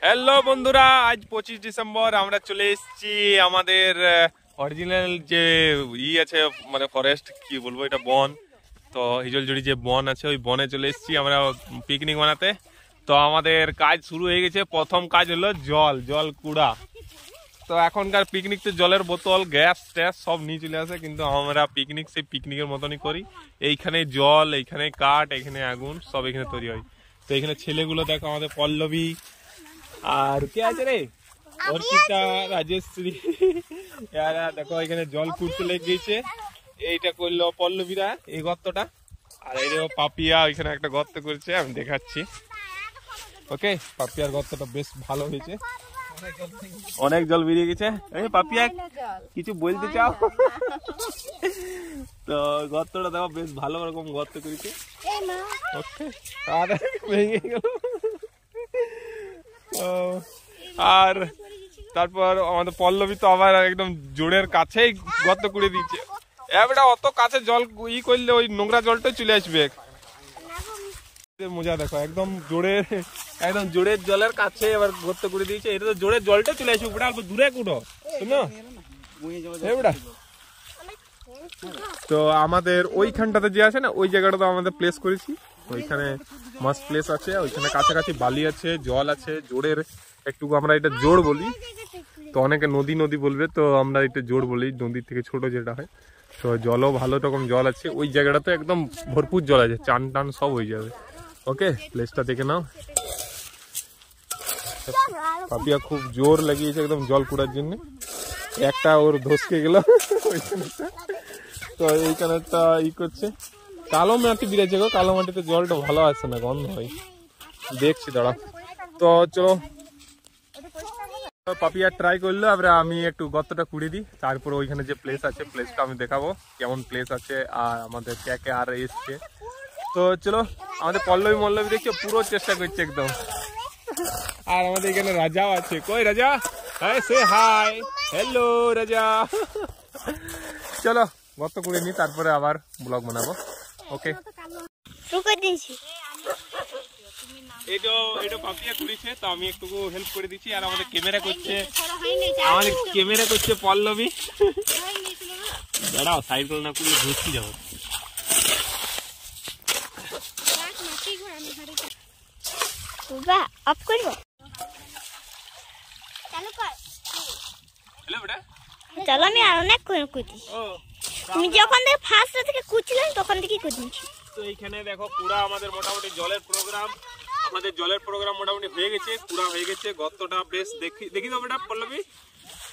Hello বন্ধুরা, আজ 25 December আমরা চলে এসেছি আমাদের অরিজিনাল যে আছে, মানে ফরেস্ট কি বলবো, এটা বন। তো হিজলজুড়ি যে বন আছে ওই বনে চলে এসেছি আমরা পিকনিক বানাতে। তো আমাদের কাজ শুরু হয়ে গেছে। প্রথম কাজ হলো জল কুড়া। তো এখনকার পিকনিক তো জলের বোতল, গ্যাস ট্যাস সব নিয়ে চলে আসে, কিন্তু আমরা পিকনিক সেই পিকনিকের মতনই করি। এইখানে জল, এইখানে কাঠ, এখানে আগুন, সব এখানে তৈরি হয়। তো এখানে ছেলেগুলো দেখো, আমাদের পল্লবী আর কে আছে রে, অর্পিতা, রাজেশ্রী, এরা দেখো এখানে জল কুড়তে লেগে গেছে। এইটা করলো পল্লবীরা এই গর্তটা, আর এই দেখো পাপিয়া ওইখানে একটা গর্ত করেছে, আমি দেখাচ্ছি। ওকে, পাপিয়ার গর্তটা বেশ ভালো হয়েছে, অনেক জল বেরিয়ে গেছে। এই পাপিয়া কিছু বলতে চাও? তো গর্তটা দেখো বেশ ভালো রকম গর্ত করেছে। ওকে, আর ভেঙে গেল। আর তারপর আমাদের পল্লবী তো আবার একদম জোরের কাছেই গর্ত করে দিচ্ছে। এবারে অত কাছে জল করলে ওই নোংরা জলটাই চলে আসবে। মজা দেখো, একদম জোরের জলের কাছে এবার গর্ত করে দিয়েছে। এটা তো জোরের জলটা চলে আসবে, ওটা অল্প দূরে কুটো শুনো। তো আমাদের ওইখানটাতে যে আছে না, ওই জায়গাটা তো আমাদের প্লেস করেছি। ওইখানে মাস্ট প্লেস আছে, ওইখানে কাছাকাছি বালি আছে, জল আছে, জোরের একটু আমরা এটা জোর বলি। তো অনেকে নদী বলবে, তো আমরা এটা জোর বলি, নদীর থেকে ছোট যেটা হয়। তো জলও ভালো রকম জল আছে ওই জায়গাটাতে, একদম ভরপুর জল আছে, চান টান সব হয়ে যাবে। ওকে, প্লেসটা দেখে নাও। পাপিয়া খুব জোর লাগিয়েছে একদম জল কুড়ার জন্য, একটা ওর ধসকে গেল ওইখানটা। তো এইখানেটা করছে, কালো মাটি বিড়েছে গো, কালো মাটিতে জলটা ভালো আসে না, গন্ধ হয়। দেখছি দাঁড়া। তো চলো, পাপিয়া ট্রাই করলো, এবারে আমি একটু গর্তটা কুড়ে দিই, তারপর ওইখানে যে প্লেস আছে প্লেসটা আমি দেখাবো কেমন প্লেস আছে আর আমাদের কে আর এসছে। তো চলো, আমাদের পল্লবী দেখছো পুরো চেষ্টা করছে একদম। আর আমাদের এখানে রাজাও আছে। কই রাজা? হাই, সে হাই, হ্যালো রাজা। চলো গর্ত করে নি, তারপরে আবার ব্লগ বানাবো। ওকে, এটা পাপিয়া করেছে, তো আমি একটু হেল্প করে দিচ্ছি। আর আমাদের ক্যামেরা করছে পল্লবী। দাঁড়াও, সাইড করে না করলে ঘুরতে যাবো। চলো, আমি আর অনেক কুচি। তুমি যখন থেকে ফার্স্ট থেকে কুচলেন তখন থেকে কুচছি। তো এইখানে দেখো পুরা আমাদের মোটামুটি জলের প্রোগ্রাম, মোটামুটি হয়ে গেছে, পুরা হয়ে গেছে। গর্তটা বেশ দেখি তো বেটা পল্লবী,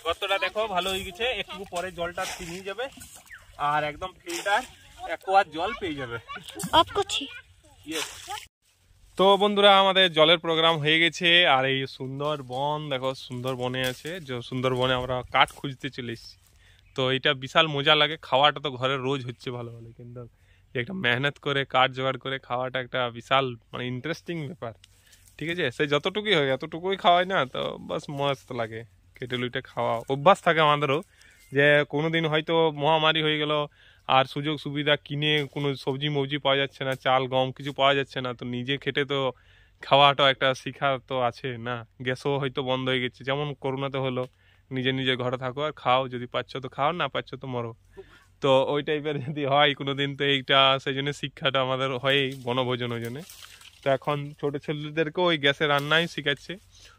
গর্তটা দেখো ভালো হয়ে গেছে। একটু পরে জলটা ছিনিয়ে যাবে আর একদম ফিল্টার একোয়ার জল পেয়ে যাবে। অফ করছি। তো বন্ধুরা, আমাদের জলের প্রোগ্রাম হয়ে গেছে। আর এই সুন্দর বন দেখো, সুন্দর বনে আছে, সুন্দর বনে আমরা কাঠ খুঁজতে চলে এসেছি। তো এটা বিশাল মজা লাগে। খাওয়াটা তো ঘরে রোজ হচ্ছে ভালো, কিন্তু একটা মেহনত করে কাঠ জোগাড় করে খাওয়াটা একটা বিশাল মানে ইন্টারেস্টিং ব্যাপার। ঠিক আছে, সে যতটুকুই হয় এতটুকুই খাওয়াই না, তো বাস মস্ত লাগে। কেটে লুটে খাওয়া অভ্যাস থাকে আমাদেরও, যে কোনোদিন হয়তো মহামারী হয়ে গেল আর সুযোগ সুবিধা কিনে কোনো সবজি মবজি পাওয়া যাচ্ছে না, চাল গম কিছু পাওয়া যাচ্ছে না, তো নিজে খেটে তো খাওয়াটা একটা শিখা তো আছে না। গ্যাসও হয়তো বন্ধ হয়ে গেছে, যেমন করোনাতে হলো। নিজের ঘরে থাকো আর খাও, যদি পাচ্ছ তো খাও, না পাচ্ছ তো মরো। তো ওই টাইপের যদি হয় কোনোদিন, তো এইটা সেই জন্য শিক্ষাটা আমাদের হয়ই বনভোজন ওই জন্যে। তো এখন ছোটো ছেলেদেরকেও ওই গ্যাসে রান্নাই শেখাচ্ছে।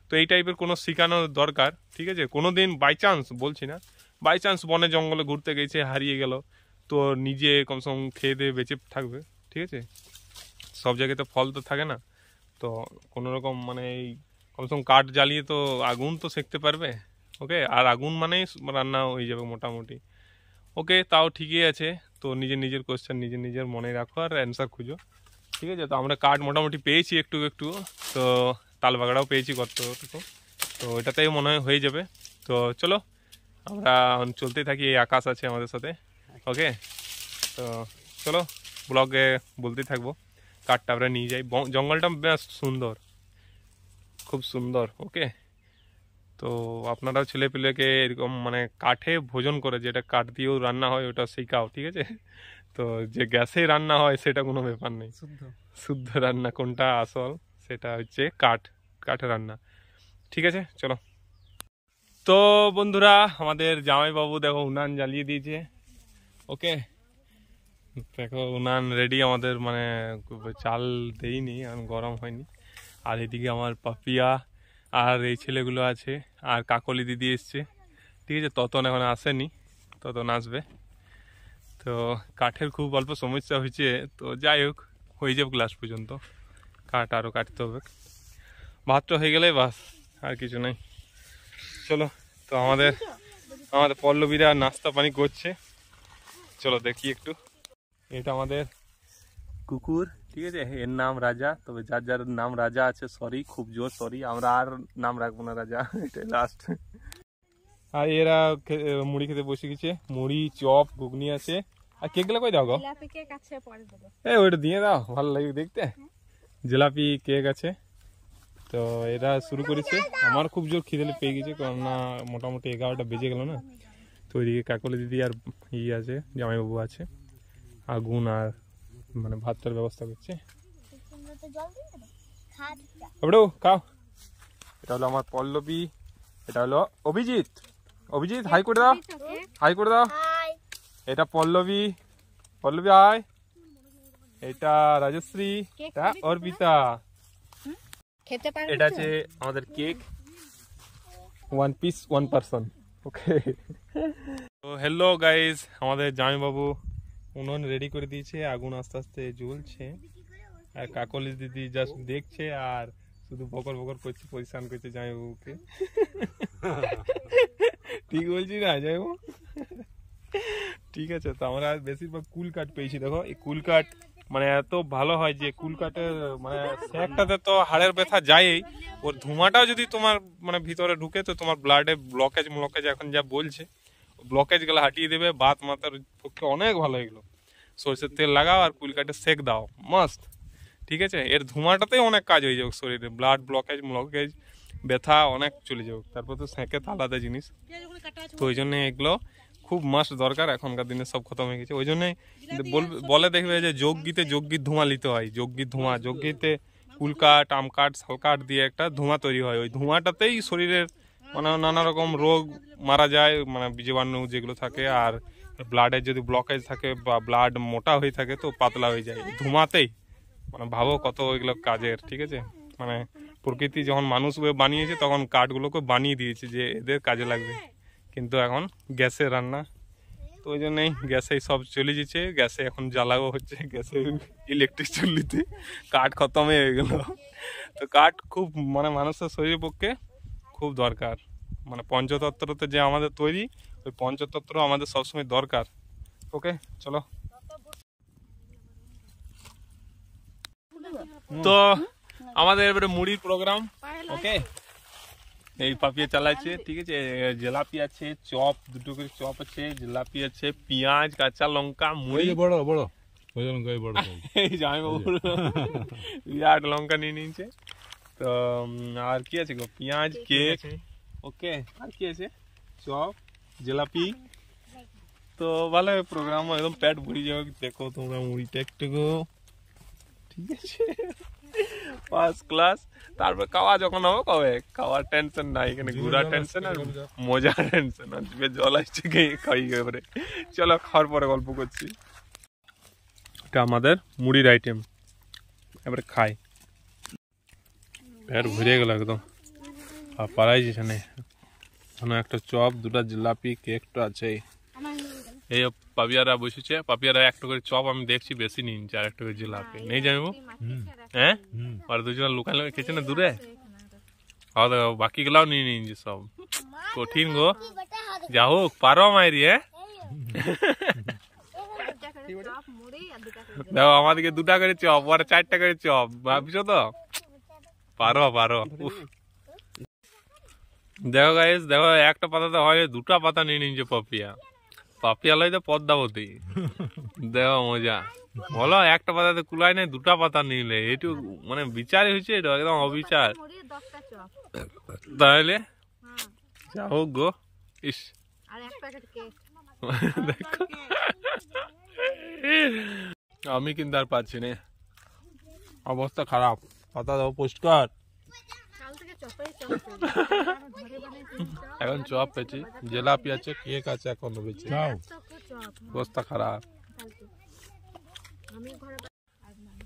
তো এই টাইপের কোনো শেখানোর দরকার। ঠিক আছে, কোনো দিন বাই চান্স, বলছি না, বাই চান্স বনে জঙ্গলে ঘুরতে গেছে, হারিয়ে গেল, তো নিজে কমসে কম খেয়ে দিয়ে বেঁচে থাকবে। ঠিক আছে, সব জায়গায় তো ফল তো থাকে না, তো কোনো রকম মানে এই কমসে কম কাঠ জ্বালিয়ে তো আগুন তো সেঁকতে পারবে। ওকে, আর আগুন মানেই রান্না হয়ে যাবে মোটামুটি। ওকে, তাও ঠিকই আছে। তো নিজের কোশ্চেন নিজের মনে রাখো আর অ্যান্সার খুঁজো। ঠিক আছে, তো আমরা কাঠ মোটামুটি পেয়েছি একটু, তো তাল বাগড়াও পেয়েছি কতটুকু, তো এটাতেই মনে হয় হয়ে যাবে। তো চলো আমরা চলতেই থাকি, এই আকাশ আছে আমাদের সাথে। ওকে, তো চলো ব্লগে বলতেই থাকবো। কাঠটা আমরা নিয়ে যাই, জঙ্গলটা বেশ সুন্দর, খুব সুন্দর। ওকে, তো আপনারাও ছেলেপিলেকে এরকম মানে কাঠে ভোজন করে, যেটা কাঠ দিয়েও রান্না হয় ওটা শেখাও। ঠিক আছে, তো যে গ্যাসে রান্না হয় সেটা কোনো ব্যাপার নেই, শুদ্ধ রান্না কোনটা আসল সেটা হচ্ছে কাঠে রান্না। ঠিক আছে চলো। তো বন্ধুরা আমাদের জামাইবাবু দেখো উনান জ্বালিয়ে দিয়েছে। ওকে দেখো উনান রেডি আমাদের, মানে চাল দেইনি এখন, গরম হয়নি। আর এদিকে আমার পাপিয়া আর এই ছেলেগুলো আছে, আর কাকলি দিদি এসছে। ঠিক আছে, ততন এখন আসেনি, ততন আসবে। তো কাঠের খুব অল্প সমস্যা হয়েছে, তো যাই হোক হয়ে যাবে ক্লাস পর্যন্ত, কাঠ আরও কাটতে হবে। ভাতটা হয়ে গেলে বাস, আর কিছু নাই। চলো, তো আমাদের পল্লবীরা নাস্তা পানি করছে, চলো দেখি একটু। এটা আমাদের কুকুর, ঠিক আছে, এর নাম রাজা। তবে যার যার নাম রাজা আছে সরি, খুব জোর সরি, আমরা আর নাম রাখবো না রাজা, এটাই লাস্ট। আর এরা মুড়ি খেতে বসে গেছে, মুড়ি চপ ঘুগনি আছে। আর কেক গুলো কই দাও গো? ওইটা দিয়ে দাও, ভালো লাগে দেখতে। জিলাপি কেক আছে। তো এরা শুরু করেছে, আমার খুব জোর খিদে পেয়ে গেছে, কারণ না মোটামুটি 11টা বেজে গেল না। তো ওইদিকে কাকলি দিদি আর আছে, জামাইবাবু আছে, আগুন আর মানে ভাতটার ব্যবস্থা করছে। খাও। এটা হলো আমার পল্লবী, এটা হলো অভিজিৎ। অভিজিৎ হাই করে দাও, হাই করে দাও। এটা পল্লবী, পল্লবী হাই। এটা রাজশ্রী, এটা অর্পিতা। এটা আছে আমাদের কেক, 1 পিস 1 পারসন। ওকে, তো হ্যালো গাইস, আমাদের জামাইবাবু উনুন রেডি করে দিয়েছে, আগুন আস্তে আস্তে জ্বলছে। আর কাকলি দিদি জাস্ট দেখছে আর শুধু বকর বকর করছে, পরিষ্কার করছে জামাইবাবুকে। ঠিক বলছি না জামাইবাবু? ঠিক আছে, তো আমরা বেশিরভাগ কুল কাঠ পেয়েছি। দেখো এই কুল কাঠ মানে এত ভালো হয় যে কুল কাঠের মানে সেকটাতে তো হাড়ের ব্যথা যায়ই, ওর ধোঁয়াটাও যদি তোমার মানে ভিতরে ঢুকে তো তোমার ব্লাডে ব্লকেজ এখন যা বলছে, ব্লকেজ গুলো হাঁটিয়ে দেবে। বাত মাথার পক্ষে অনেক ভালো এগুলো। সরষের তেল লাগাও আর কুল কাঠে সেক দাও, মাস্ট। ঠিক আছে, এর ধোঁয়াটাতেই অনেক কাজ হয়ে যাবে শরীরে, ব্লাড ব্লকেজ ব্যথা অনেক চলে যাবে। তারপর তো সেঁকে তো আলাদা জিনিস। তো ওই জন্য এগুলো খুব মাস্ট দরকার, এখনকার দিনে সব খতম হয়ে গেছে। ওই জন্যই বলে দেখবে যে যজ্ঞিতে ধোঁয়া নিতে হয়, যজ্ঞিতে কুলকাঠ আমকাঠ শালকাঠ দিয়ে একটা ধোঁয়া তৈরি হয়। ওই ধোঁয়াটাতেই শরীরের মানে নানা রকম রোগ মারা যায়, মানে জীবাণু যেগুলো থাকে। আর ব্লাডের যদি ব্লকেজ থাকে বা ব্লাড মোটা হয়ে থাকে তো পাতলা হয়ে যায় ধোঁয়াতেই। মানে ভাবো কত ওইগুলো কাজের। ঠিক আছে, মানে প্রকৃতি যখন মানুষ বানিয়েছে তখন কাঠগুলোকে বানিয়ে দিয়েছে যে এদের কাজে লাগবে, কিন্তু এখন গ্যাসে রান্না, তো ওই জন্যই গ্যাসেই সব চলে যাচ্ছে। গ্যাসে এখন জ্বালাও হচ্ছে, গ্যাসে ইলেকট্রিক চুল্লিতে কাঠ খতম হয়ে গেল। তো কাঠ খুব মানে মানুষের শরীরের পক্ষে খুব দরকার। মানে পঞ্চতত্ত্বতে যে আমাদের তৈরি, ওই পঞ্চতত্ত্ব আমাদের সবসময় দরকার। ওকে চলো। তো আমাদের এবারে মুড়ির প্রোগ্রাম। ওকে, এই পাপিয়া চালাচ্ছে। ঠিক আছে, জিলাপি আছে, চপ 2টো করে চপ আছে, জিলাপি আছে, পেঁয়াজ কাঁচা লঙ্কা মুড়ি। বড় বড় এই জামাইবাবু বিরাট লঙ্কা নিয়ে নিয়েছে। তো আর কি আছে গো, পেঁয়াজ কেক। ওকে, আর কি আছে, চপ জিলাপি। তো ভালো প্রোগ্রাম, একদম পেট ভরে যাবে। দেখো তোমরা মুড়িটা একটু গো, ঠিক আছে, ফার্স্ট ক্লাস। তারপর খাওয়া যখন হবে কবে, খাওয়ার টেনশন নাই এখানে, ঘুরার টেনশন আর মজার টেনশন। জল আসছে খাই এবারে। চলো খাওয়ার পরে গল্প করছি। এটা আমাদের মুড়ির আইটেম, এবারে খাই। পেট ভরে গেল একদম, আর পারাই যেখানে একটা চপ 2টা জিলাপি কেক তো আছেই। এই পাপিয়ারা বসেছে, পাপিয়ারা একটা করে চপ আমি দেখছি বেশি নিচ্ছে, আর একটা করে জিলাপি নেই জানবো। হ্যাঁ, আর 2জন লুকাই লুকাই খেয়েছে না দূরে। বাকি গুলাও নিয়ে নিচ্ছে সব, কঠিন গো। যা হোক পারো মাইরি। হ্যাঁ দেখো আমাদেরকে 2টা করে চপ, আর 4টা করে চপ, ভাবছো তো পারো। দেখো গাইস, দেখো একটা পাতাতে হয় 2টা পাতা নিয়ে নিচ্ছে পাপিয়া লয় তো পদ্মাবতী। দেখো মজা, বলো একটা পাতাতে কুলায় নেই, 2টা পাতা নিলে এইটু মানে বিচারই হয়েছে, এটা একদম অবিচার। তাহলে যা হোক গো, ইস দেখো আমি কিন্তু আর পাচ্ছি না, অবস্থা খারাপ। পাতা দাও পরিষ্কার। এখন চপ পেয়েছি, জিলাপি আছে, কেক আছে, এখনো বেঁচে অবস্থা খারাপ।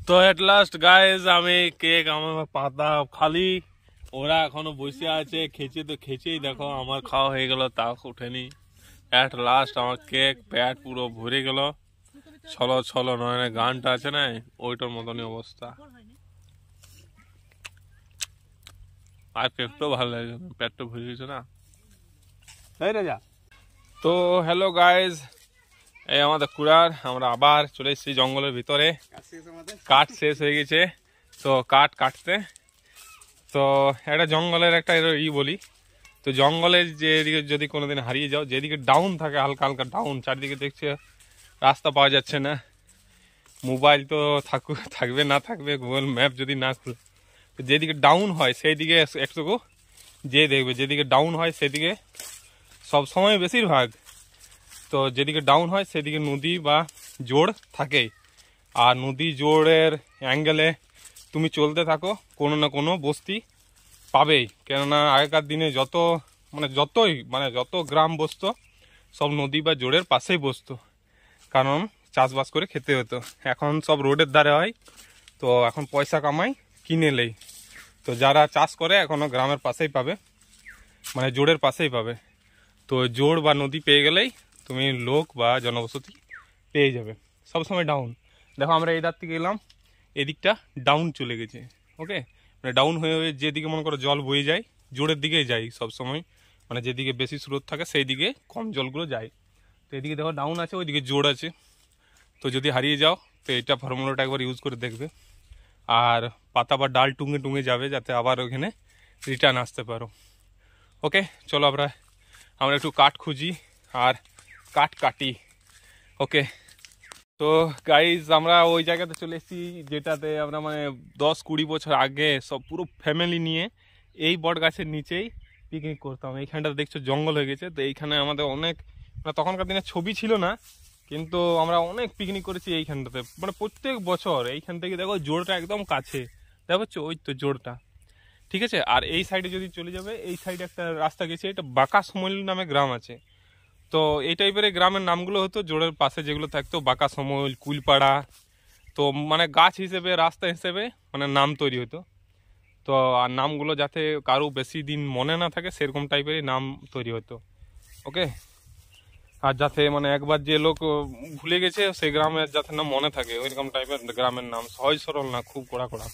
তো এট লাস্ট গাইজ আমি কেক আমার পাতা খালি, ওরা এখনো বসে আছে, খেচে তো খেচেই দেখো আমার খাওয়া হয়ে গেল, তাও উঠেনি। এট লাস্ট আমার কেক প্যাট পুরো ভরে গেল, ছলো ছলো নয় গানটা আছে না, ওইটার মতনই অবস্থা। আর পেটও ভালো লাগে, পেটটা ভরে গেছে না। তো হ্যালো গাইজ, এই আমাদের কুড়ার, আমরা আবার চলে এসেছি জঙ্গলের ভিতরে। কাঠ শেষ হয়ে গেছে, তো কাঠ কাটতে। তো একটা জঙ্গলের একটা বলি, তো জঙ্গলের যেদিকে যদি কোনোদিন হারিয়ে যাও, যেদিকে ডাউন থাকে, হালকা হালকা ডাউন, চারিদিকে দেখছে রাস্তা পাওয়া যাচ্ছে না, মোবাইল তো থাকবে না থাকবে, গুগল ম্যাপ যদি না খুলে, তো যেদিকে ডাউন হয় সেই দিকে একটুকু যে দেখবে, যেদিকে ডাউন হয় সেদিকে সব সময় বেশিরভাগ, তো যেদিকে ডাউন হয় সেদিকে নদী বা জোড় থাকেই। আর নদী জোড়ের অ্যাঙ্গেলে তুমি চলতে থাকো, কোনো না কোনো বস্তি পাবেই। কেননা আগেকার দিনে যত গ্রাম বসতো সব নদী বা জোড়ের পাশেই বসতো, কারণ চাষবাস করে খেতে হতো। এখন সব রোডের ধারে হয়, তো এখন পয়সা কামাই কিনে নেই। তো যারা চাষ করে এখনও গ্রামের পাশেই পাবে, মানে জোড়ের পাশেই পাবে। তো জোড় বা নদী পেয়ে গেলেই তুমি লোক বা জনবসতি পেয়ে যাবে। সবসময় ডাউন, দেখো আমরা এই ধার থেকে এলাম, এদিকটা ডাউন চলে গেছে। ওকে, মানে ডাউন হয়ে হয়ে যেদিকে মনে করো জল বয়ে যায়, জোড়ের দিকেই যায় সবসময়, মানে যেদিকে বেশি স্রোত থাকে সেই দিকে কম জলগুলো যায়। তো এদিকে দেখো ডাউন আছে, ওইদিকে জোড় আছে। তো যদি হারিয়ে যাও তো এইটা ফর্মুলাটা একবার ইউজ করে দেখবে, আর পাতা বা ডাল টুঙে টুঙে যাবে, যাতে আবার ওইখানে রিটার্ন আসতে পারো। ওকে, চলো আমরা একটু কাঠ খুঁজি আর কাঠ কাটি। ওকে, তো গাইজ আমরা ওই জায়গাতে চলে এসেছি যেটাতে আমরা মানে 10-20 বছর আগে সব পুরো ফ্যামিলি নিয়ে এই বট গাছের নিচেই পিকনিক করতাম। এইখানটা দেখছো জঙ্গল হয়ে গেছে, তো এইখানে আমাদের অনেক, মানে তখনকার দিনে ছবি ছিল না, কিন্তু আমরা অনেক পিকনিক করেছি এইখানটাতে, মানে প্রত্যেক বছর। এইখান থেকে দেখো জোড়টা একদম কাছে, দেখো ওই তো জোড়টা, ঠিক আছে। আর এই সাইডে যদি চলে যাবে, এই সাইডে একটা রাস্তা গেছে, এটা বাঁকাসমল নামে গ্রাম আছে। তো এই টাইপের গ্রামের নামগুলো হতো জোড়ের পাশে যেগুলো থাকতো, বাঁকাসমল, কুলপাড়া। তো মানে গাছ হিসেবে, রাস্তা হিসেবে মানে নাম তৈরি হতো। তো আর নামগুলো যাতে কারো বেশি দিন মনে না থাকে সেরকম টাইপেরই নাম তৈরি হতো। ওকে, আর যাতে মানে একবার যে লোক ভুলে গেছে সেই গ্রামের যাতে নাম মনে থাকে, ওইরকম টাইপের গ্রামের নাম, সহজ সরল না, খুব কড়া কড়া।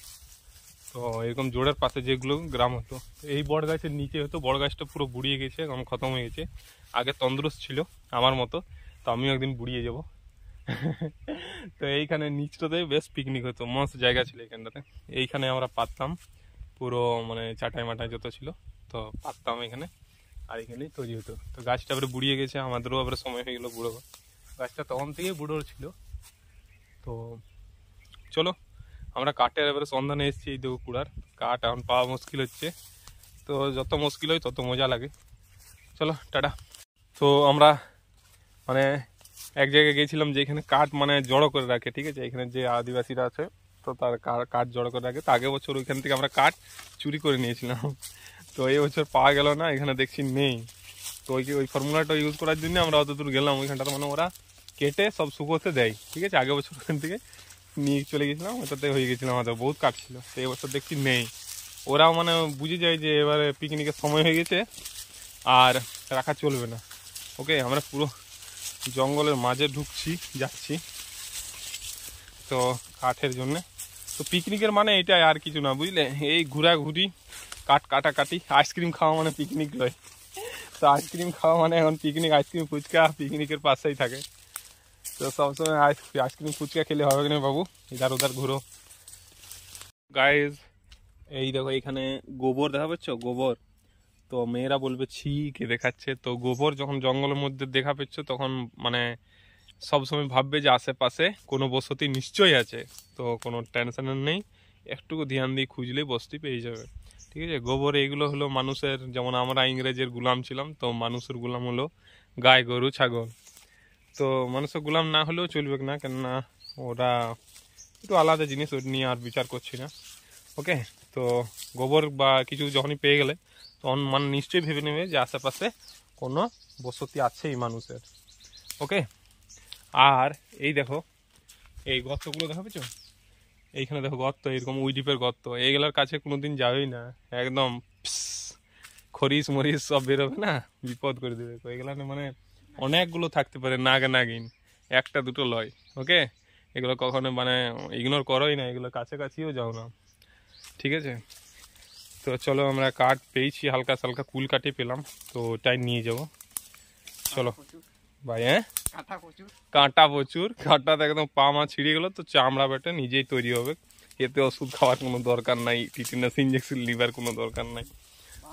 তো এরকম জোড়ের পাশে যেগুলো গ্রাম হতো, এই বট গাছের নিচে হতো। বট গাছটা পুরো বুড়িয়ে গেছে, এখন খতম হয়ে গেছে। আগে তন্দুরস্ত ছিল আমার মতো, তো আমিও একদিন বুড়িয়ে যাব। তো এইখানে নিচটাতে বেশ পিকনিক হতো, মস্ত জায়গা ছিল এইখানটাতে। এইখানে আমরা পারতাম পুরো, মানে চাটাই মাটাই যত ছিল তো পারতাম এখানে, আর এখানেই তৈরি হতো। তো গাছটা আবার বুড়িয়ে গেছে, আমাদেরও আবার সময় হয়ে গেলো বুড়ো। গাছটা তখন থেকেই বুড়ো ছিল। তো চলো আমরা কাঠের এবারে সন্ধানে এসেছি। এই দেখো কুড়ার কাঠ এখন পাওয়া মুশকিল হচ্ছে, তো যত মুশকিল হয় তত মজা লাগে। চলো টাটা। তো আমরা মানে এক জায়গায় গেছিলাম যেখানে কাঠ মানে জড়ো করে রাখে, ঠিক আছে, এখানে যে আদিবাসীরা আছে তো তার কাঠ জড়ো করে রাখে। তো আগের বছর ওইখান থেকে আমরা কাঠ চুরি করে নিয়েছিলাম, তো এই বছর পাওয়া গেল না, এখানে দেখছি নেই। তো ওই ফর্মুলাটা ইউজ করার জন্য আমরা অত দূর গেলাম ওইখানটাতে, মানে ওরা কেটে সব শুকোতে দেয়, ঠিক আছে। আগের বছর ওখান থেকে নিয়ে চলে গেছিলাম, ওটাতে হয়ে গেছিলাম, আমাদের বহুত কাঠ ছিল। তো এই বছর দেখছি নেই। ওরাও মানে বুঝে যায় যে এবারে পিকনিকের সময় হয়ে গেছে আর রাখা চলবে না। ওকে, আমরা পুরো জঙ্গলের মাঝে যাচ্ছি তো কাঠের জন্যে। তো পিকনিকের মানে এটাই, আর কিছু না, বুঝলে, এই ঘোরাঘুরি, কাঠ কাটাকাটি। আইসক্রিম খাওয়া মানে পিকনিক লয়, তো আইসক্রিম খাওয়া মানে এখন পিকনিক। আইসক্রিম ফুচকা পিকনিকের পাশেই থাকে, তো সবসময় আইসক্রিম ফুচকা খেলে হবে না বাবু, ইধার উধার ঘুরো। গাইজ এই দেখো এখানে গোবর দেখা পাচ্ছ, গোবর। তো মেয়েরা বলবে ছি কে দেখাচ্ছে। তো গোবর যখন জঙ্গলের মধ্যে দেখা পাচ্ছ তখন মানে সবসময় ভাববে যে আশেপাশে কোনো বসতি নিশ্চয়ই আছে। তো কোনো টেনশনের নেই, একটুকু ধ্যান দিয়ে খুঁজলেই বসতি পেয়ে যাবে, ঠিক আছে। গোবর এইগুলো হলো মানুষের, যেমন আমরা ইংরেজের গুলাম ছিলাম, তো মানুষের গুলাম হলো গায়ে, গরু, ছাগল। তো মানুষের গুলাম না হলেও চলবে না, কেননা ওরা একটু আলাদা জিনিস, ওটা নিয়ে আর বিচার করছি না। ওকে, তো গোবর বা কিছু যখনই পেয়ে গেলে তখন মানে নিশ্চয়ই ভেবে নেবে যে আশেপাশে কোনো বসতি আছে এই মানুষের। ওকে, আর এই দেখো এই গর্তগুলো দেখা পেয়েছো, এইখানে দেখো গর্ত, এরকম উইডিপের গর্ত, এইগুলোর কাছে কোনোদিন যাবেই না, একদম খরিস মরিস সব বেরোবে না, বিপদ করে দেবে। তো এগুলো মানে অনেকগুলো থাকতে পারে, নাগিন একটা দুটো লয়। ওকে, এগুলো কখনো মানে ইগনোর করোই না, এগুলো কাছাকাছিও যাও না, ঠিক আছে? তো চলো, আমরা কাঠ পেয়েছি, হালকা সালকা কুল কাঠে পেলাম, তো ওটাই নিয়ে যাব। চলো ভাই। হ্যাঁ, কাঁটা প্রচুর, কাঁটাতে একদম পা মা ছিঁড়ে গেলো, তো চামড়া বেটে নিজেই তৈরি হবে, এতে ওষুধ খাওয়ার কোনো দরকার নাই, টিটেনাস ইঞ্জেকশন লিভার কোনো দরকার নাই।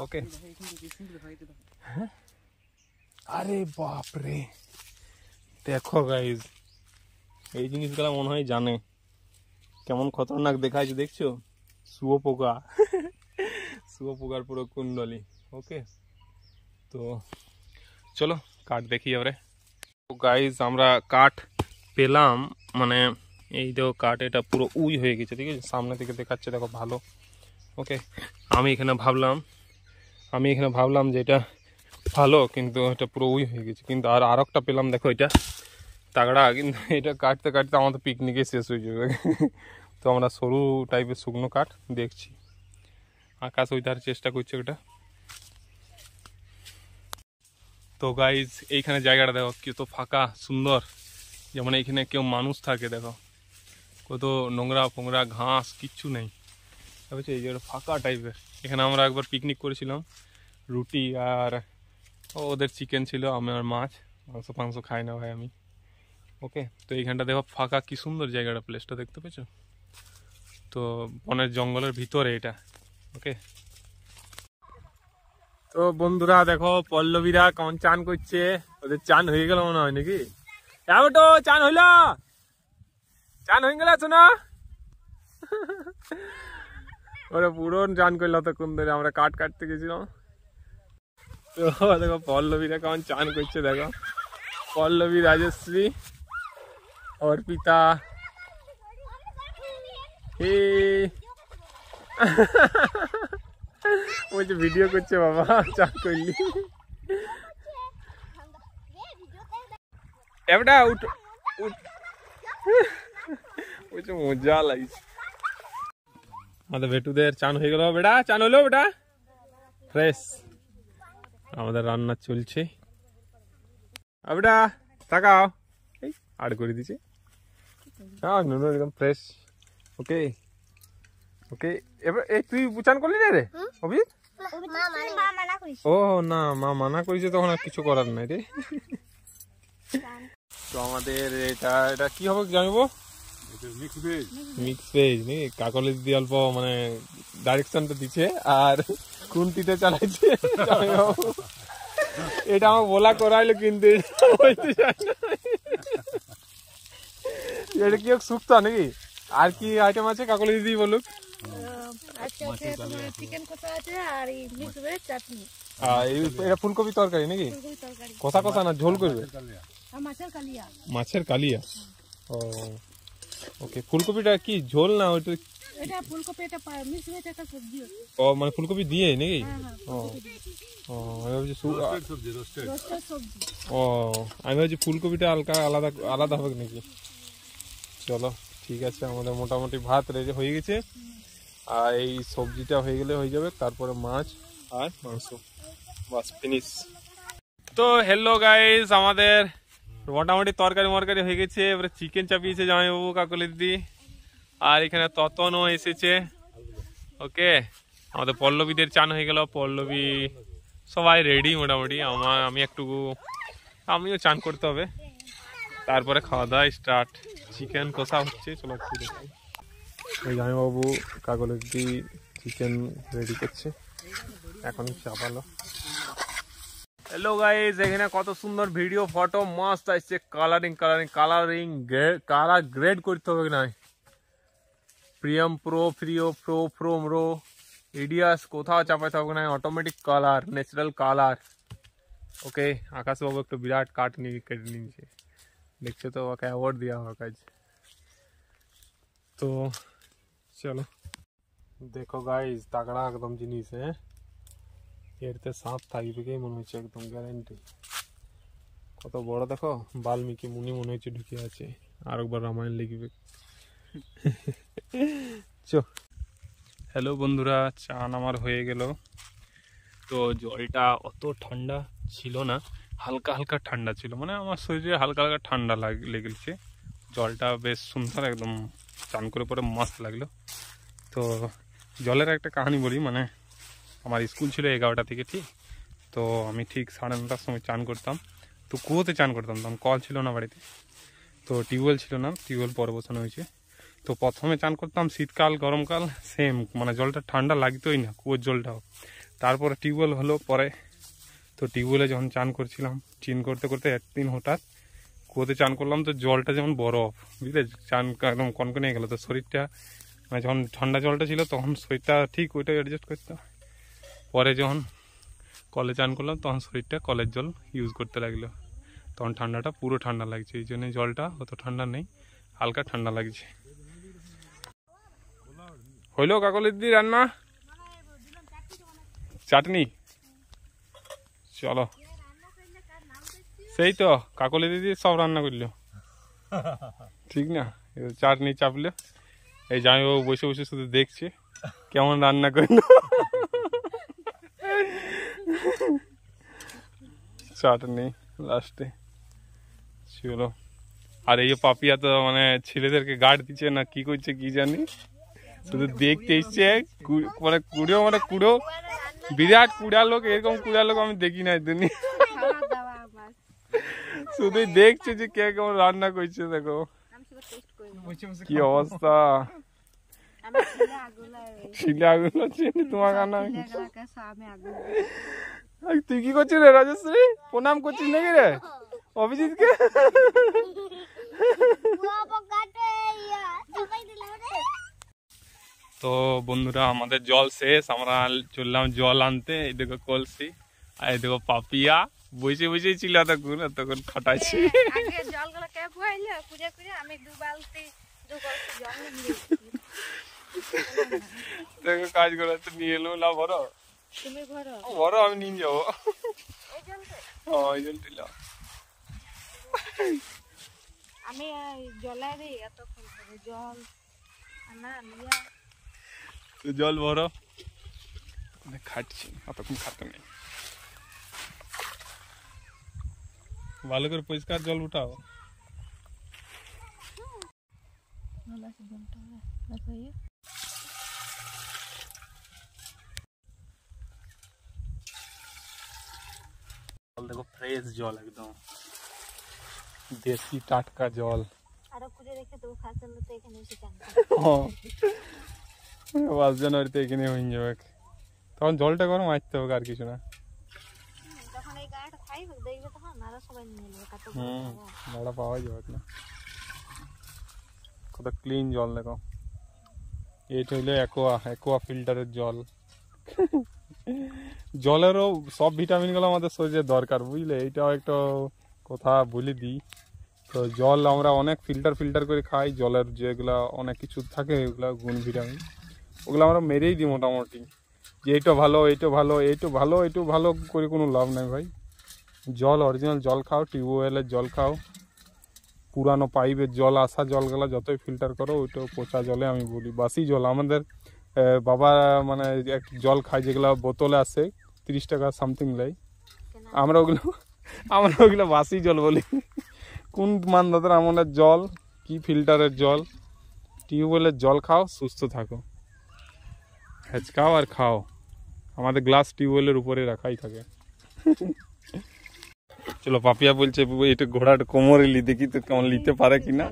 ওকে, আরে বাপরে, দেখো গাইজ, এই জিনিসগুলো মনে হয় জানে, কেমন খতরনাক দেখাচ্ছে দেখছো, শুয়োপোকা শুয়োপোকার পুরো কুণ্ডলি। ওকে, তো চলো কাঠ দেখি এবারে। গাইজ আমরা কাঠ পেলাম, মানে এই দেখো কাঠ, এটা পুরো উই হয়ে গেছে, ঠিক আছে? সামনে থেকে দেখাচ্ছে দেখো ভালো। ওকে, আমি এখানে ভাবলাম যে এটা ভালো, কিন্তু এটা পুরো উই হয়ে গেছে। কিন্তু আর একটা পেলাম, দেখো এটা তাগড়া, কিন্তু এটা কাটতে কাটতে আমাদের পিকনিকে শেষ হয়ে যাবে। তো আমরা সরু টাইপের শুকনো কাঠ দেখছি, আকাশ ওইটার চেষ্টা করছে ওটা। তো গাইজ এইখানে জায়গাটা দেখো কত ফাঁকা সুন্দর, যেমন এইখানে কেউ মানুষ থাকে, দেখো কত নোংরা ফোংরা, ঘাস কিচ্ছু নেই, বুঝছো? এই জায়গাটা ফাঁকা টাইপের। এখানে আমরা একবার পিকনিক করেছিলাম, রুটি আর ওদের চিকেন ছিল, আমার মাছ, মাংস খাই না ভাই আমি। ওকে, তো এইখানটা দেখো ফাঁকা, কি সুন্দর জায়গাটা, প্লেসটা দেখতে পেয়েছো? তো বনের জঙ্গলের ভিতরে এটা। ওকে, তো বন্ধুরা দেখো পল্লবীরা কেমন চান করছে, ওদের চান হয়ে গেল মনে হয় নাকি? তো চান হইল, চান হয়ে গেল শোনা, ওরা পুরো চান করলো তখন ধরে, আমরা কাঠ কাটতে গেছিলাম। তো দেখো পল্লবীরা কেমন চান করছে, দেখো পল্লবী, রাজশ্রী, অর্পিতা, বলছে ভিডিও করছে বাবা, চান করলি। এবারটা উঠ উঠ, বলছে মজা লাগছে। আমাদের বেটুদের চান হয়ে গেল, বেটা চান হলো, বেটা ফ্রেশ। আমাদের রান্না চলছে, বেটা তাকাও, এই আড় করে দিছে, একদম ফ্রেশ। ওকে ওকে, এবার এই তুই চান করলি না রে অভিজিৎ? ও না, মা মানা করেছে, তখন আর কিছু করার নাই রে। তো আমাদের এটা কি হবে জানবো, মিক্স ভেজ নাকি? কাকলের দিয়ে অল্প মানে ডাইরেকশনটা দিচ্ছে, আর খুন্তিতে চালাইছে। এটা আমার বলা করাইলো, কিন্তু এটা কি শুক্তো নাকি? আর কি আইটেম আছে কাকলি দিদি বলুক? এটা ফুলকপি তরকারি নাকি? কষা কষা না ঝোল করবে? মাছের কালিয়া। ও ওকে, ফুলকপিটা কি ঝোল না ওইটা? ও মানে ফুলকপি দিয়ে নাকি? ও আমি ভাবছি আমি ভাবছি ফুলকপিটা হালকা আলাদা আলাদা হবে নাকি। চলো ঠিক আছে, আমাদের মোটামুটি ভাত রেডি হয়ে গেছে, আর এই সবজিটা হয়ে গেলে হয়ে যাবে, তারপরে মাছ আর মাংস, বাস ফিনিশ। তো হ্যালো গাইস, আমাদের মোটামুটি তরকারি হয়ে গেছে, এবারে চিকেন চাপিয়েছে জামাইবাবু, কাকলি দিদি, আর এখানে ততনও এসেছে। ওকে, আমাদের পল্লবীদের চান হয়ে গেল, পল্লবী সবাই রেডি মোটামুটি, আমিও চান করতে হবে, তারপরে খাওয়া দাওয়া স্টার্ট। চিকেন কষা হচ্ছে, চলো একটু দেখি। ওই জামাইবাবু কাকলি দিদি চিকেন রেডি করছে, এখন চাপালো। হ্যালো গাইস, এখানে কত সুন্দর ভিডিও ফটো মস্ত আসছে, কালার গ্রেড করতে হবে না, প্রিয়ম প্রো ফ্রোম রো ইডিয়াস কোথাও চাপাতে হবে না, অটোমেটিক কালার, ন্যাচারাল কালার। ওকে, আকাশবাবু একটু বিরাট কাট নিয়ে কেটে নিয়েছে, দেখছো তো, ওকে অ্যাওয়ার্ড দেওয়া হোক আজ। তো চলো দেখো গাইস, তাগড়া একদম জিনিস। হ্যাঁ, এরতে সাপ থাকবে কি মনে হচ্ছে, একদম গ্যারান্টি। কত বড় দেখো, বাল্মীকি মুনি মনে হচ্ছে ঢুকে আছে, আর একবার রামায়ণ লিখবে। চো, হ্যালো বন্ধুরা, চান আমার হয়ে গেল। তো জলটা অত ঠান্ডা ছিল না, হালকা হালকা ঠান্ডা ছিল, মানে আমার শরীরে হালকা হালকা ঠান্ডা লেগেছে। জলটা বেশ সুন্দর, একদম চান করে পরে মস্ত লাগলো। তো জলের একটা কাহিনী বলি, মানে আমার স্কুল ছিল 11টা থেকে, ঠিক। তো আমি ঠিক 9:30টার সময় চান করতাম। তো কুয়োতে চান করতাম, তখন কল ছিল না বাড়িতে, তো টিউবওয়েল ছিল না, টিউবওয়েল পরে বসানো হয়েছে। তো প্রথমে চান করতাম শীতকাল গরমকাল সেম, মানে জলটা ঠান্ডা লাগতোই না, কুয়োর জলটাও। তারপরে টিউবওয়েল হলো পরে। তো টিউবওয়েলে যখন চান করছিলাম, চিন করতে করতে একদিন হঠাৎ কুয়োতে চান করলাম, তো জলটা যেমন বরফ, বুঝলে, চান একদম কনকনে গেলো। তো শরীরটা, মানে যখন ঠান্ডা জলটা ছিল তখন শরীরটা ঠিক ওইটাই অ্যাডজাস্ট করতাম। পরে যখন কলে চান করলাম তখন শরীরটা কলের জল ইউজ করতে লাগলো, তখন ঠান্ডাটা পুরো ঠান্ডা লাগছে। এই জন্য জলটা অত ঠান্ডা নেই, হালকা ঠান্ডা লাগছে। হইলো কাকলের দি রান্না, চাটনি, চলো। সেই তো কাকলি দিদি সব রান্না করলো, ঠিক না? চাটনি চাপলো, এই জামাইবাবু বসে বসে শুধু দেখছে কেমন রান্না করলো। চাটনি লাস্টে চলো। আর এই পাপিয়া তো মানে ছেলেদেরকে গার্ড দিচ্ছে না কি করছে কি জানি, শুধু দেখতে এসছে। মানে কুড়ো বিরাট কুড়া লোক, এরকম কুড়া লোক আমি দেখি না দুনিয়া। শুধু দেখছে যে কে কেমন রান্না করছে, দেখো কি অবস্থা। ছিলে আগুন তোমার রান্না। তুই কি করছিস রে রাজশ্রী, প্রণাম করছিস নাকি রে অভিজিৎকে? তো বন্ধুরা, আমাদের জল শেষ, আমরা চললাম জল আনতে। এই দেখো কলসি, আর এই দেখো পাপিয়া বসে বসেই ছিল তখন খাটাচ্ছি। দেখো কাজ করে তো নিয়ে এলো না, বড় বড় আমি নিয়ে যাবো। আমি জলের এতক্ষণ জল জল ভরো, খাটছি অতক্ষণ, খাতে নেই, ভালো করে পরিষ্কার জল উঠাও। দেখো ফ্রেশ জল, একদম দেশি টাটকা জল। জানুয়ারিতে এখানে হয়ে যাবে, তখন জলটা গরম আসতে হবে, আর কিছু না। ভাড়া পাওয়া যাবে না, কত ক্লিন জল দেখো। এইটা হইলে অ্যাকোয়া ফিল্টারের জল। জলেরও সব ভিটামিন গুলো আমাদের শরীরে দরকার, বুঝলে, এইটাও একটা কথা বলে দিই। তো জল আমরা অনেক ফিল্টার করে খাই, জলের যেগুলা অনেক কিছু থাকে ওগুলা গুণ ভিটামিন, ওগুলো আমরা মেরেই দিই মোটামুটি, যে এইটা ভালো এইটা ভালো এইটা ভালো এইটা ভালো করে কোনো লাভ নাই ভাই। জল অরিজিনাল জল খাও, টিউবওয়েলের জল খাও, পুরানো পাইপের জল আসা জলগুলা যতই ফিল্টার করো ওইটাও পচা জলে আমি বলি। বাসি জল আমাদের বাবা মানে এক জল খায় যেগুলো বোতলে আসে 30 টাকা সামথিং লাই, আমরা ওগুলো বাসি জল বলি। কোন মানদাদের আমাদের জল কি ফিল্টারের জল? টিউবওয়েলের জল খাও, সুস্থ থাকো, হেঁচকাও আর খাও। আমাদের গ্লাস টিউবওয়েলের উপরে রাখাই থাকে। চলো, পাপিয়া বলছে এটা ঘোড়াটা কোমরে দেখি তো কেমন নিতে পারে কিনা।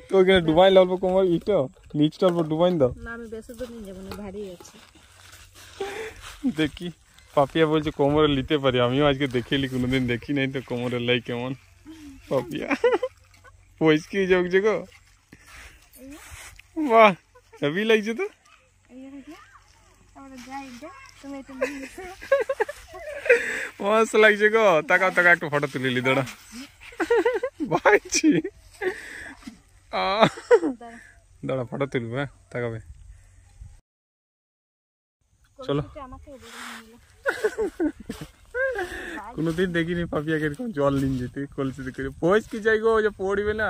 তো ওখানে ডুবাই অল্প কোমর, ইটো নিচটা অল্প ডুবাই দাও। দেখি, পাপিয়া বলছে কোমরে নিতে পারি, আমিও আজকে দেখেলি, কোনোদিন দেখি নাই তো কোমরের লাই কেমন। পাপিয়া পয়স কি যাচ্ছে গো, বাহ হেভি লাগছে তো। মস্ত লাগছে গো, তাকাও একটা ফটো তুলে নি দাঁড়া ভাইছি। দাঁড়া ফটো তুলবো, হ্যাঁ তাকাবে। চলো। কোনোদিন দেখিনি পাপিয়াকে এরকম জল নিন যেতে কলসিতে করে। পৌঁছ কি যাই গো, যে পড়বে না,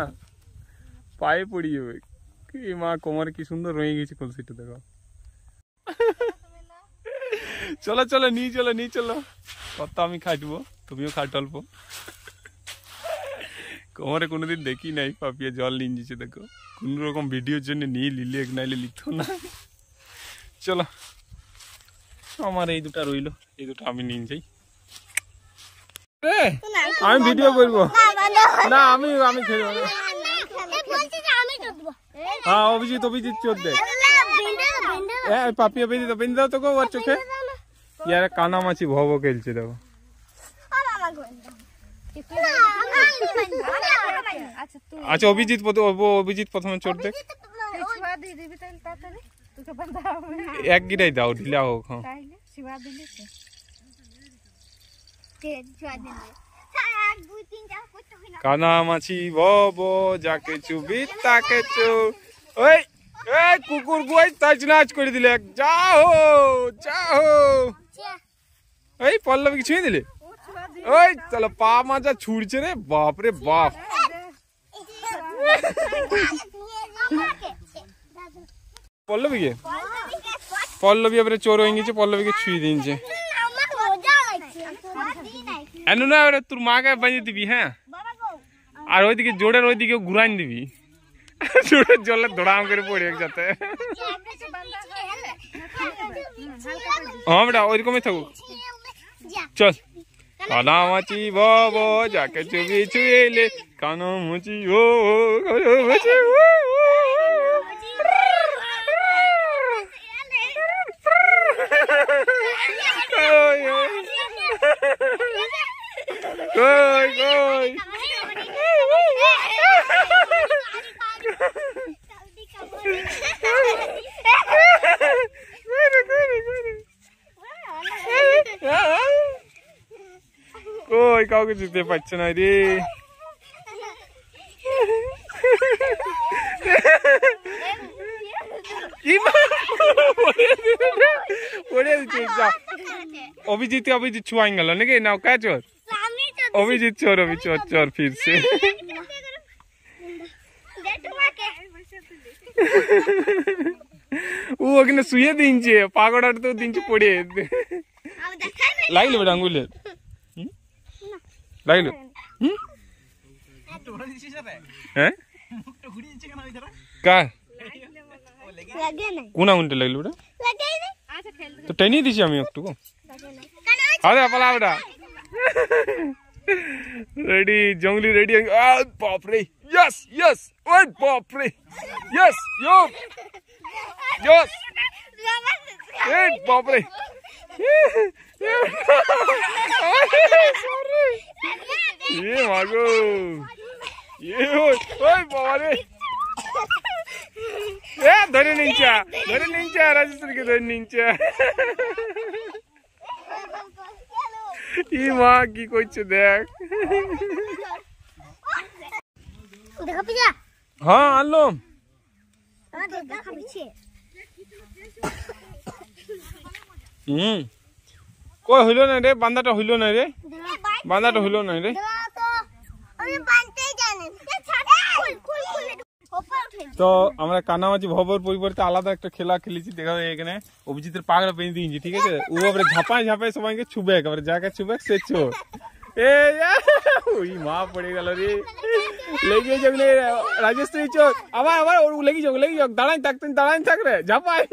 পায়ে পড়ে যাবে। কি মা, কোমরে কি সুন্দর রয়ে গেছে কলসিটা, দেখো। চলো চলো, নিয়ে চলো নিয়ে চলো। কত আমি খাটবো, তুমিও খাট অল্প। কোমরে কোনোদিন দেখি নাই পাপিয়া জল নিয়ে যেছে, দেখো। কোন রকম ভিডিওর জন্য নিয়ে লিলে, নাইলে লিখতো না। চলো, আমার এই দুটা রইলো, এই দুটো আমি নিয়ে যাই। আমি ভিডিও করবো না, আমি খেলবো না। হ্যাঁ অভিজিৎ, অভিজিৎ চোর দে। পাপিয়া বেঁধে দাও, বেঁধে দাও তোকে ওর চোখে। ইয়ার কানামাছি ভব খেলছে, দেখো। আচ্ছা অভিজিৎ প্রথমে চোর দেখ। এক গিরাই দাও, ঢিলা হোক। কানামাছি ভব, যাকে চুবি তাকে চো। ওই কুকুর গুয়াই তাজ নাচ করে দিলে, যাও যাও। এই পল্লবীকে ছুঁয়ে দিলে। ওই তাহলে পা মাজা ছুড়ছে রে, বাপ রে বাপ। পল্লবী এবারে চোর হয়ে গেছে, পল্লবীকে ছুঁয়ে দিনছে। না এবারে তোর মাকে বাঁধিয়ে দিবি, হ্যাঁ। আর ওইদিকে জোরের ওইদিকে ঘুরান দিবি, জোরের জলে দৌড়াম করে পড়ে যাতে। হ্যাঁ বেটা ওইরকমই থাকুক। চল। কানামাছি ভব, যাকে চুবি ছুঁয়েলে, কানামাছি ও কানামাছি ও। কই কই কই, কাউকে দিতে পারছে না রে। অভিজিৎ অভিজিৎ ছুয়াই গেল নাকি, নাও কা চোর? অভিজিৎ চোর, অভিজিৎ চোর ফিরছে। ও ওখানে শুয়ে দিনছে, পাগড়ার তো দিনছে পড়ে। লাগলো বেটা আঙ্গুলে, লাগলো। হ্যাঁ কার কোন আঙুলটা লাগলো বেটা? তো টেনে দিছি আমি একটু। আরে পালা বেটা। রেডি জঙ্গলি রেডি। বাপ রে, यस यस। ওই বাপ রে, यस यो यस। এই বাপ রে, এ মাগো, এ ওই বাবা রে। এ ধরে নিঞ্চা রাজেশ্বরীকে ধরে নিঞ্চা। ই মা কি করছে দেখ। হ্যাঁ আনলাম। কই হইল না রে, বান্দাটা হইল না রে, বান্দাটা হইল না রে। তো আমরা কানামাছি ভবর পরিবর্তে আলাদা একটা খেলা খেলেছি, দেখা যায় এখানে অভিজিতের পাগড়া বেঁধে দিয়েছি, ঠিক আছে। ও এবারে ঝাপায় ঝাপায় সবাইকে ছুবে, একেবারে যাকে ছুবে সে চোর। ওই মা পড়ে গেল রে, লেগে যাক রে রাজেশ্বরী চোর। আবার আবার লেগে যাক, দাঁড়াই থাক রে, ঝাপায়।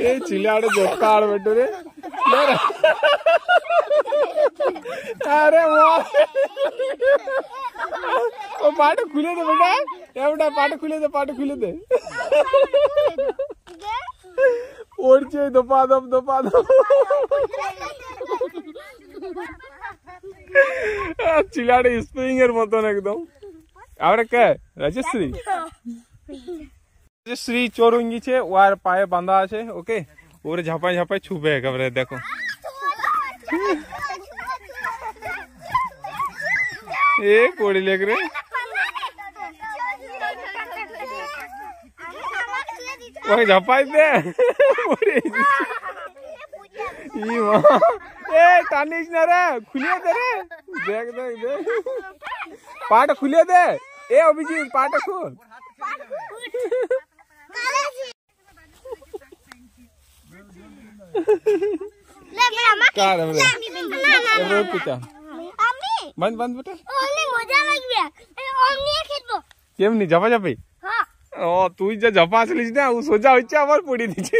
এই ছিলে আরো জোকা আর বেটো রে। আরে ও পাটা খুলে দে বেটা, এবারে পাটা খুলে দে। পড়ছে দোপাদম। চিলাটা স্প্রিং এর মতন একদম। আমরা কে রাজেশ্বরী চোর হয়ে গেছে, ওর পায়ে বাঁধা আছে, ওকে। ওরে ঝাপায় ছুবে একেবারে, দেখো। এ পড়ি লেগ রে। ওই ঝাপাই দে এ টানিস না রে, খুলিয়ে দে রে, দেখ দেখ দেখ পাটা খুলিয়ে দে। এ অভিজিৎ পাটা খুল। কেমনি ঝাপা ঝাপি? ও তুই যে ঝাপা আসলিস না, ও সোজা হচ্ছে আবার পড়ে দিচ্ছে।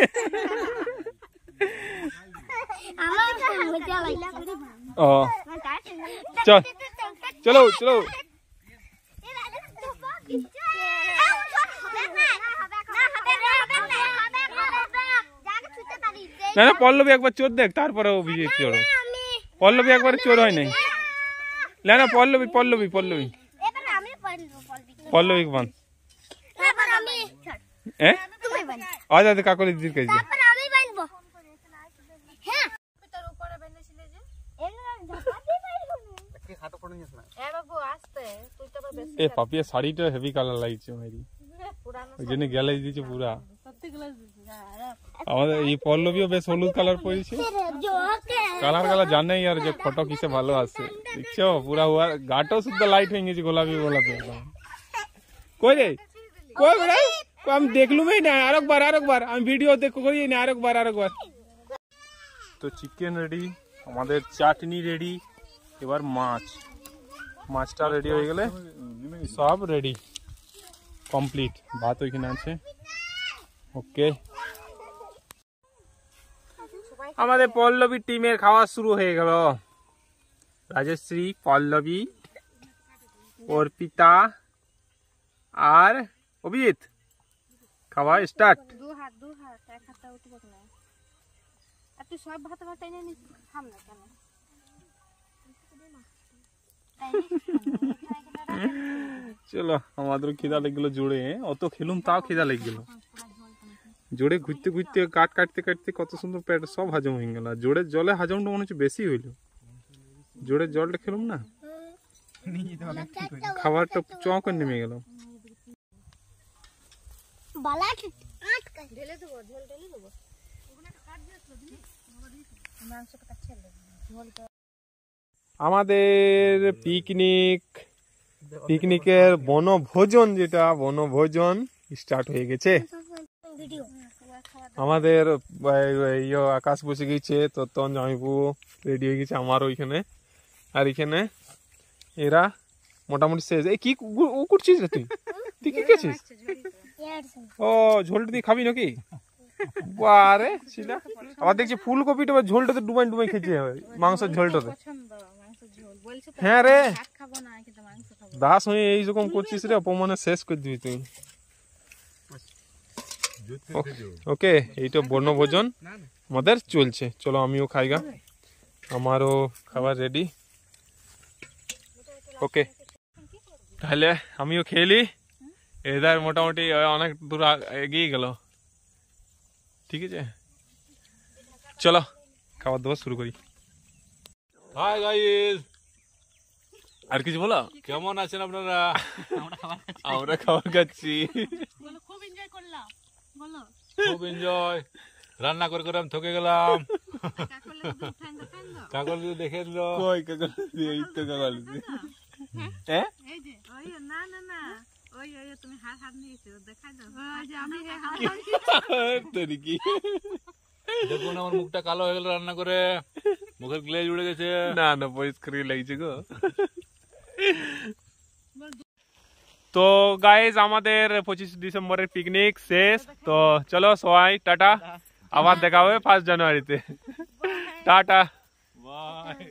ও চল চলো চলো। না না পল্লবী একবার চোর দেখ, তারপরে অভিজিৎ চোর। পল্লবী একবার চোর হয় নাই। না না পল্লবী পল্লবী পল্লবী পল্লবী বান। আজ আজ কাকলি দিদির কাছে এ পাপিয়া শাড়িটা হেভি কালার লাগছে মেরি, ওই জন্য গ্যালাজ দিয়েছে পুরা। আমাদের এই পল্লবীও বেশ হলুদ কালার পরেছে, কালার কালার জানেই আর যে ফটো কিসে ভালো আসে। দেখছো পুরা গাটাও শুদ্ধ লাইট হয়ে গেছে গোলাপি গোলাপি একদম। কই রে কই বড়া, আমি দেখলুমই না, আরেকবার আমি ভিডিও দেখো করি না, আরেকবার। তো চিকেন রেডি, আমাদের চাটনি রেডি, এবার মাছটা রেডি হয়ে গেলে সব রেডি কমপ্লিট। ভাত ওইখানে আছে, ওকে। আমাদের পল্লবী টিমের খাওয়া শুরু হয়ে গেল। রাজশ্রী, পল্লবী, অর্পিতা আর অভিজিৎ খাওয়া স্টার্ট। চলো আমাদের খিদা লেগে জোরে, অত খেলুম তাও খিদা লেগে গেল। জোরে ঘুরতে ঘুরতে কাটতে কাটতে কত সুন্দর পেট সব হজম হয়ে গেল। জোরের জলে হজমটা মনে হচ্ছে বেশি হইল, জোরের জলটা খেলুম না, খাবারটা চক নেমে গেল। আমাদের পিকনিকের বনভোজন, যেটা বনভোজন স্টার্ট হয়ে গেছে। আমাদের আকাশ বসে গেছে, ততন জামাইবু রেডি হয়ে গেছে আমার ওইখানে, আর এখানে এরা মোটামুটি শেষ। এই কি ও করছিস রে তুই? তুই কি খেয়েছিস? ও ঝোলটা দিয়ে খাবি নাকি? বারে ছিলা আবার দেখছি ফুলকপিটা ঝোলটাতে ডুবাই ডুবাই খেয়েছে মাংসের ঝোলটাতে। হ্যাঁ রে দাস হয়ে এইরকম করছিস রে, অপমানে শেষ করে দিবি তুই। ওকে, এইটা বনভোজন আমাদের চলছে। চলো আমিও খাইগা, আমারও খাবার রেডি। ওকে তাহলে আমিও খেলি। এদের মোটামুটি অনেক দূর এগিয়ে গেল, ঠিক আছে চলো খাবার দাবার শুরু করি। হাই গাইস, আর কিছু বলো? কেমন আছেন আপনারা? আমরা খাবার খাচ্ছি, খুব এনজয়। রান্না করে করে আমি থকে গেলাম। কাকল দিদি দেখে দিল। কই কাকল দিদি? এই তো কাকল দিদি। হ্যাঁ এই যে ওই না না না ওই ওই তুমি হাত নিয়েছো দেখাই দাও। ওই যে আমি হাত তোরি কি দেখুন আমার মুখটা কালো হয়ে গেল রান্না করে, মুখের গ্লেজ উড়ে গেছে। না না পরিষ্কার লাগছে গো। তো গাইজ আমাদের 25 ডিসেম্বরের পিকনিক শেষ। তো চলো সবাই টাটা, আবার দেখা হবে 1 জানুয়ারিতে। Tata bye.